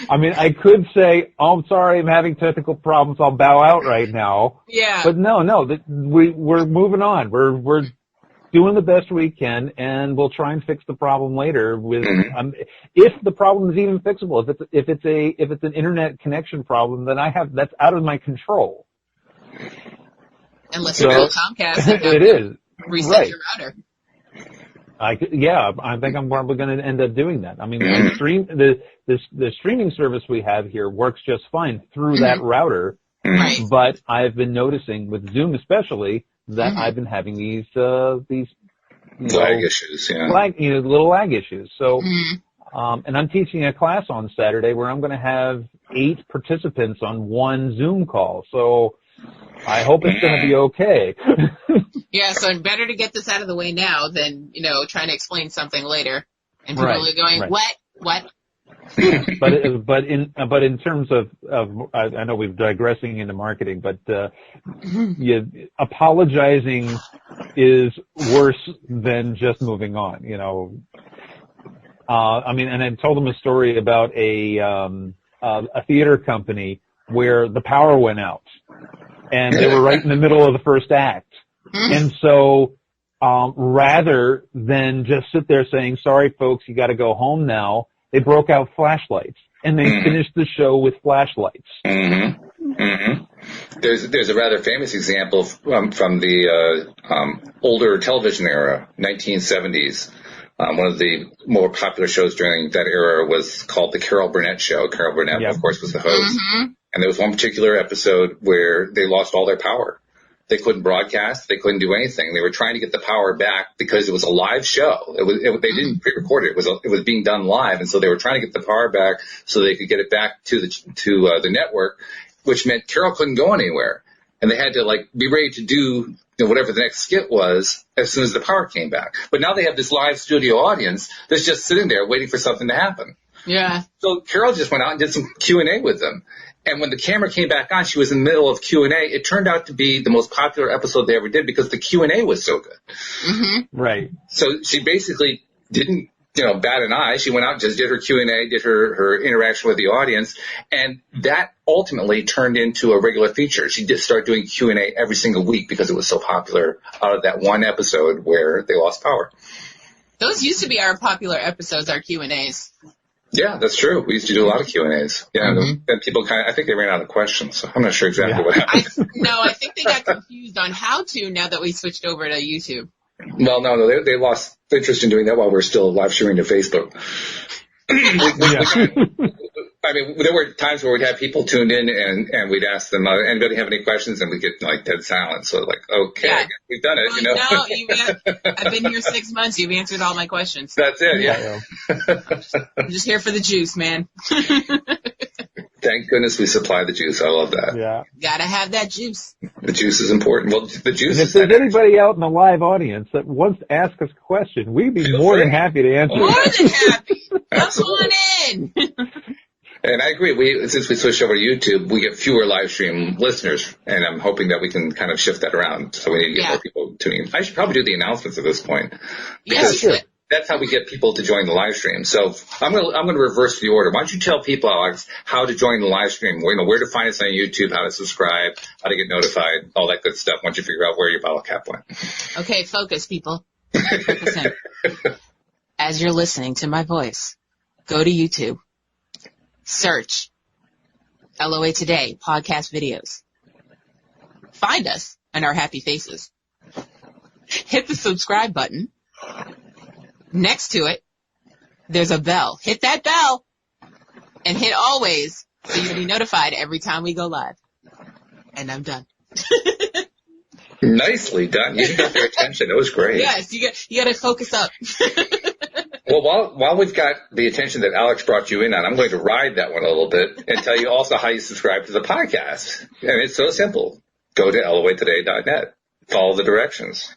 I mean, I could say, oh, I'm sorry, I'm having technical problems, I'll bow out right now. Yeah. But no, we're moving on. We're doing the best we can, and we'll try and fix the problem later with, if the problem is even fixable. If it's an internet connection problem, then that's out of my control. Unless you're Comcast. It is. Reset your router. I think I'm probably going to end up doing that. I mean, the streaming service we have here works just fine through that router, but I've been noticing with Zoom especially that I've been having these lag issues, little lag issues. So, and I'm teaching a class on Saturday where I'm going to have 8 participants on one Zoom call. So I hope it's going to be okay. Yeah, so better to get this out of the way now than, trying to explain something later. And people are going, what? But in terms of I know we're digressing into marketing, but apologizing is worse than just moving on. I mean, and I told them a story about a theater company where the power went out, and they were right in the middle of the first act. And so, rather than just sit there saying, sorry folks, you gotta go home now, they broke out flashlights and they finished the show with flashlights. There's a rather famous example from the, older television era, 1970s. One of the more popular shows during that era was called the Carol Burnett Show. Carol Burnett, of course, was the host. And there was one particular episode where they lost all their power. They couldn't broadcast. They couldn't do anything. They were trying to get the power back because it was a live show. They didn't pre-record it. It was being done live, and so they were trying to get the power back so they could get it back to the network, which meant Carol couldn't go anywhere, and they had to be ready to do whatever the next skit was as soon as the power came back. But now they have this live studio audience that's just sitting there waiting for something to happen. Yeah. So Carol just went out and did some Q&A with them. And when the camera came back on, she was in the middle of Q&A. It turned out to be the most popular episode they ever did because the Q&A was so good. Right. So she basically didn't, bat an eye. She went out and just did her Q&A, did her interaction with the audience, and that ultimately turned into a regular feature. She did start doing Q&A every single week because it was so popular out of that one episode where they lost power. Those used to be our popular episodes, our Q&As. Yeah, that's true. We used to do a lot of Q&As. Yeah, and people I think they ran out of questions, so I'm not sure exactly what happened. I think they got confused on how to now that we switched over to YouTube. Well, no, they lost interest in doing that while we're still live streaming to Facebook. I mean, there were times where we'd have people tuned in and we'd ask them, anybody have any questions? And we'd get like dead silence. So like, okay, I guess we've done it. No, I've been here 6 months. You've answered all my questions. That's it. Yeah. I'm just here for the juice, man. Thank goodness we supply the juice. I love that. Yeah. Gotta have that juice. The juice is important. Well, the juice. And if there's anybody out in the live audience that wants to ask us a question, we'd be more than happy to answer. More than happy. Come on in. And I agree. Since we switched over to YouTube, we get fewer live stream listeners, and I'm hoping that we can kind of shift that around. So we need to get more people tuning in. I should probably do the announcements at this point. Yes, you should. That's how we get people to join the live stream. So I'm going to reverse the order. Why don't you tell people, Alex, how to join the live stream? Where to find us on YouTube, how to subscribe, how to get notified, all that good stuff. Once you figure out where your bottle cap went. Okay, focus, people. Focus in. As you're listening to my voice, go to YouTube. Search LOA Today podcast videos. Find us and our happy faces. Hit the subscribe button. Next to it, there's a bell. Hit that bell and hit always so you'll be notified every time we go live. And I'm done. Nicely done. You got their attention. It was great. Yes, you got to focus up. Well, while we've got the attention that Alex brought you in on, I'm going to ride that one a little bit and tell you also how you subscribe to the podcast. And it's so simple. Go to loatoday.net. Follow the directions.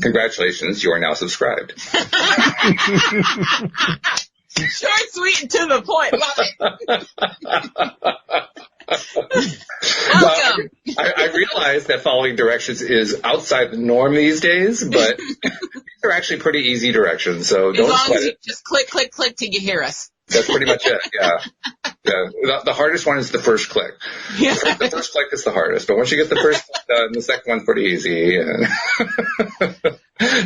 Congratulations, you are now subscribed. Short, sweet, and to the point. Love it. Welcome. I realize that following directions is outside the norm these days, but these are actually pretty easy directions, so don't sweat it. Just click, click, click till you hear us. That's pretty much it, yeah. The hardest one is the first click. Yeah. The first click is the hardest, but once you get the first click done, the second one's pretty easy.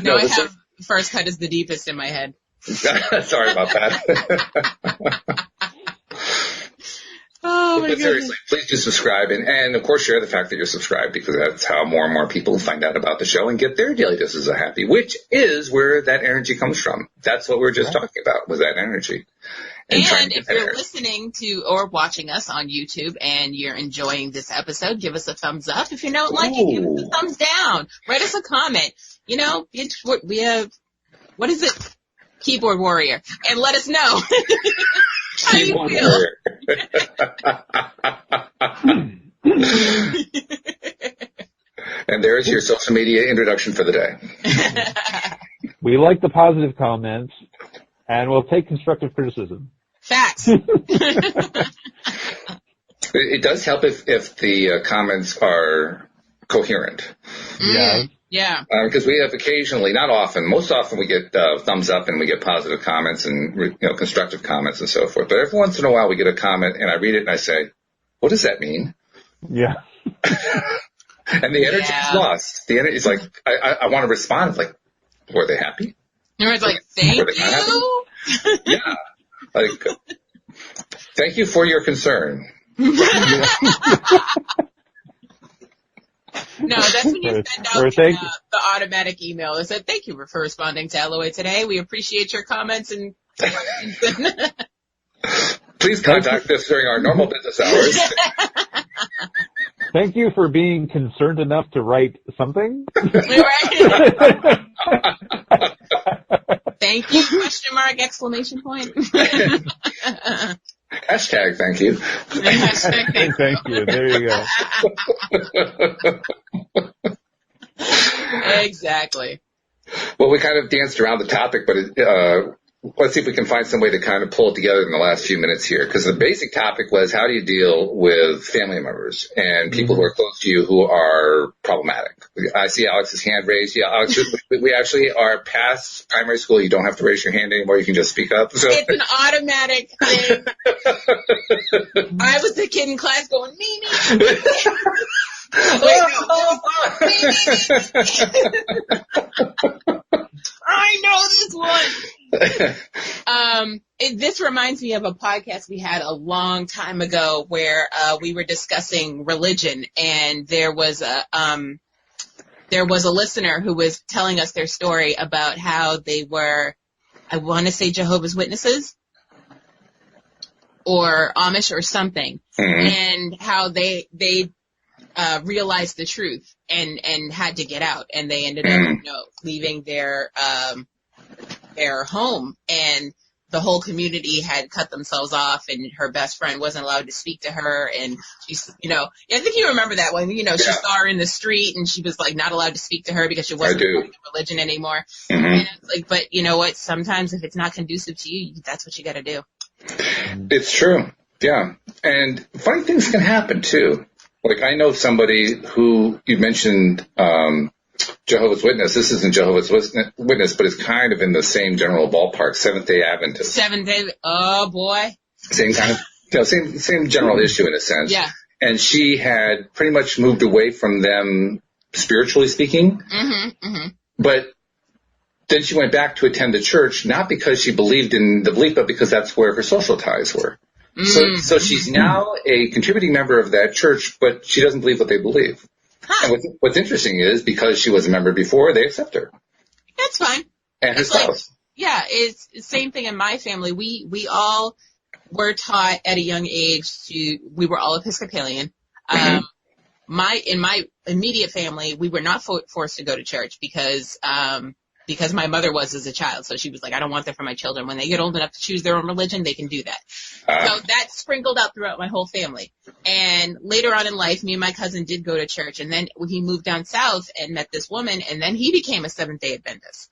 No, I have the first cut is the deepest in my head. Sorry about that. Oh, my but goodness. seriously, please do subscribe and of course share the fact that you're subscribed, because that's how more and more people find out about the show and get their daily doses of happy, which is where that energy comes from. That's what we were just talking about, was that energy. And if you're listening to or watching us on YouTube and you're enjoying this episode, give us a thumbs up. If you don't like it, give us a thumbs down. Write us a comment. You know, we have, what is it? Keyboard Warrior. And let us know how you feel. And there's your social media introduction for the day. We like the positive comments, and we'll take constructive criticism. Facts. It does help if the comments are coherent. Yeah. Yeah. Because we have occasionally, not often, most often we get thumbs up and we get positive comments and constructive comments and so forth. But every once in a while we get a comment and I read it and I say, what does that mean? Yeah. And the energy is lost. The energy is like, I want to respond. It's like, were they happy? And it's like, thank you. Yeah. Like, thank you for your concern. No, that's when you send out the automatic email that said, thank you for responding to LOA Today. We appreciate your comments and please contact us during our normal business hours. Thank you for being concerned enough to write something. Thank you, question mark, exclamation point. Hashtag thank you. Hashtag thank you. There you go. Exactly. Well, we kind of danced around the topic, but let's see if we can find some way to kind of pull it together in the last few minutes here. Because the basic topic was, how do you deal with family members and people who are close to you who are problematic? I see Alex's hand raised. Yeah, Alex, we actually are past primary school. You don't have to raise your hand anymore. You can just speak up. So. It's an automatic thing. I was the kid in class going, me. Wait, I know this one. This reminds me of a podcast we had a long time ago where we were discussing religion, and there was a listener who was telling us their story about how they were, I want to say, Jehovah's Witnesses. or Amish or something, and how they realized the truth and had to get out, and they ended up, leaving their home, and the whole community had cut themselves off, and her best friend wasn't allowed to speak to her, and she's, I think you remember that one, she saw her in the street, and she was like not allowed to speak to her because she wasn't part of the religion anymore. And it's like, but you know what? Sometimes if it's not conducive to you, that's what you got to do. It's true. Yeah. And funny things can happen too. Like I know somebody who, you mentioned, Jehovah's Witness. This isn't Jehovah's Witness, but it's kind of in the same general ballpark. Seventh-day Adventist. Seventh-day. Oh boy. Same kind of, same general issue in a sense. Yeah. And she had pretty much moved away from them spiritually speaking. But then she went back to attend the church, not because she believed in the belief, but because that's where her social ties were. So she's now a contributing member of that church, but she doesn't believe what they believe. Huh. And what's interesting is because she was a member before, they accept her. That's fine. And her spouse. It's the same thing in my family. We all were taught at a young age we were all Episcopalian. In my immediate family, we were not forced to go to church because my mother was as a child. So she was like, I don't want that for my children. When they get old enough to choose their own religion, they can do that. So that sprinkled out throughout my whole family. And later on in life, me and my cousin did go to church. And then he moved down south and met this woman. And then he became a Seventh-day Adventist.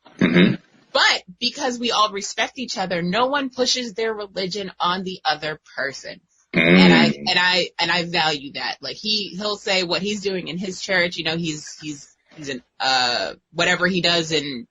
But because we all respect each other, no one pushes their religion on the other person. And I value that. Like he'll say what he's doing in his church. He's an, whatever he does in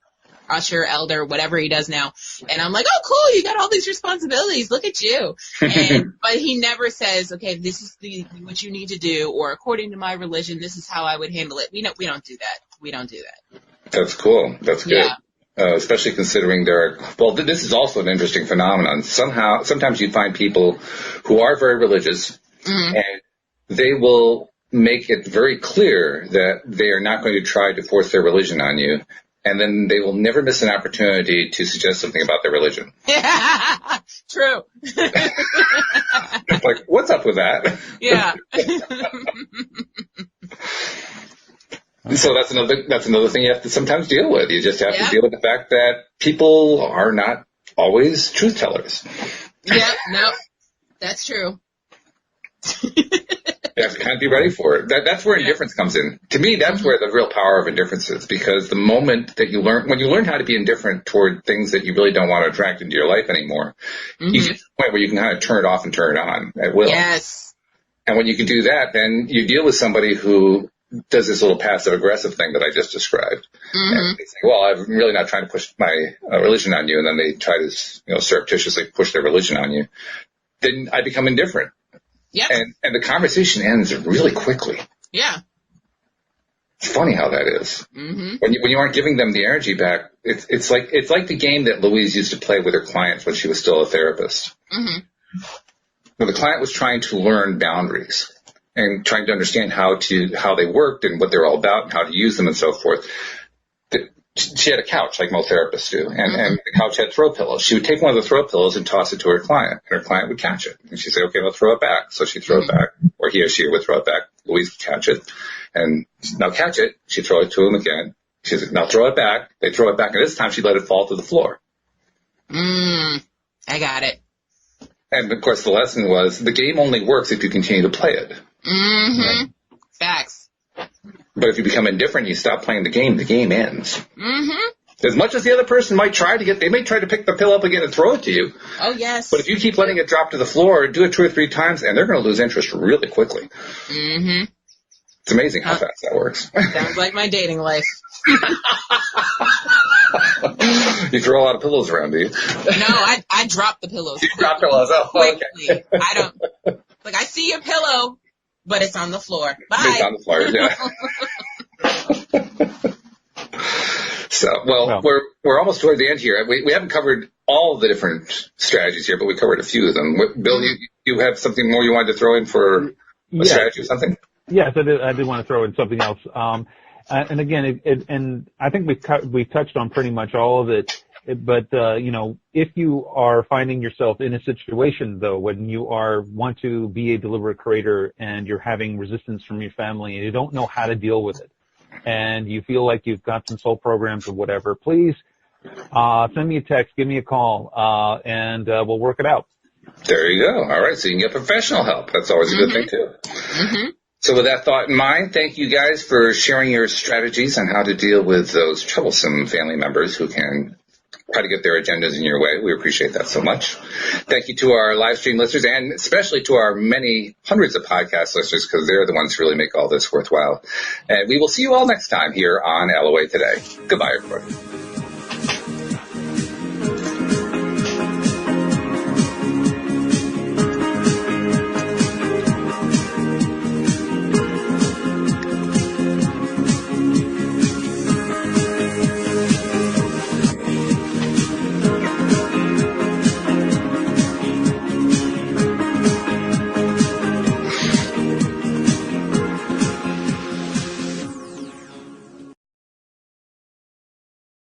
usher, elder, whatever he does now. And I'm like, oh, cool, you got all these responsibilities. Look at you. But he never says, okay, this is what you need to do, or according to my religion, this is how I would handle it. We don't do that. We don't do that. That's cool. That's good. Yeah. Especially considering this is also an interesting phenomenon. Sometimes you find people who are very religious, and they will make it very clear that they are not going to try to force their religion on you. And then they will never miss an opportunity to suggest something about their religion. True. It's like, what's up with that? Yeah. So that's another thing you have to sometimes deal with. You just have to deal with the fact that people are not always truth tellers. Yeah, no, that's true. You have to kind of be ready for it. That's where indifference comes in. To me, that's where the real power of indifference is, because the moment that when you learn how to be indifferent toward things that you really don't want to attract into your life anymore, you get to the point where you can kind of turn it off and turn it on at will. Yes. And when you can do that, then you deal with somebody who does this little passive-aggressive thing that I just described. And they say, well, I'm really not trying to push my religion on you, and then they try to surreptitiously push their religion on you. Then I become indifferent. Yep. And the conversation ends really quickly. Yeah. It's funny how that is. When you aren't giving them the energy back, it's like the game that Louise used to play with her clients when she was still a therapist. When the client was trying to learn boundaries and trying to understand how they worked and what they're all about and how to use them and so forth. She had a couch, like most therapists do, and the couch had throw pillows. She would take one of the throw pillows and toss it to her client, and her client would catch it. And she'd say, okay, I'll throw it back. So she'd throw it back, or he or she would throw it back. Louise would catch it, and now catch it. She'd throw it to him again. She'd say, now throw it back. They'd throw it back, and this time she'd let it fall to the floor. I got it. And, of course, the lesson was the game only works if you continue to play it. Right? Facts. But if you become indifferent, you stop playing the game ends. As much as the other person might they may try to pick the pill up again and throw it to you. Oh, yes. But if you keep letting it drop to the floor, do it 2 or 3 times, and they're going to lose interest really quickly. It's amazing how fast that works. Sounds like my dating life. You throw a lot of pillows around, do you? No, I drop the pillows. You drop pillows. Oh, quickly. Okay. I don't. Like, I see your pillow, but it's on the floor. Bye. It's on the floor, yeah. So, well, we're almost toward the end here. We haven't covered all of the different strategies here, but we covered a few of them. Bill, you have something more you wanted to throw in for a strategy or something? Yes, I did want to throw in something else. And again, and I think we touched on pretty much all of it. But if you are finding yourself in a situation, though, when you want to be a deliberate creator and you're having resistance from your family and you don't know how to deal with it, and you feel like you've got some soul programs or whatever, please send me a text, give me a call, and we'll work it out. There you go. All right, so you can get professional help. That's always a good thing, too. Mm-hmm. So with that thought in mind, thank you guys for sharing your strategies on how to deal with those troublesome family members who can try to get their agendas in your way. We appreciate that so much. Thank you to our live stream listeners and especially to our many hundreds of podcast listeners, because they're the ones who really make all this worthwhile. And we will see you all next time here on LOA Today. Goodbye, everybody.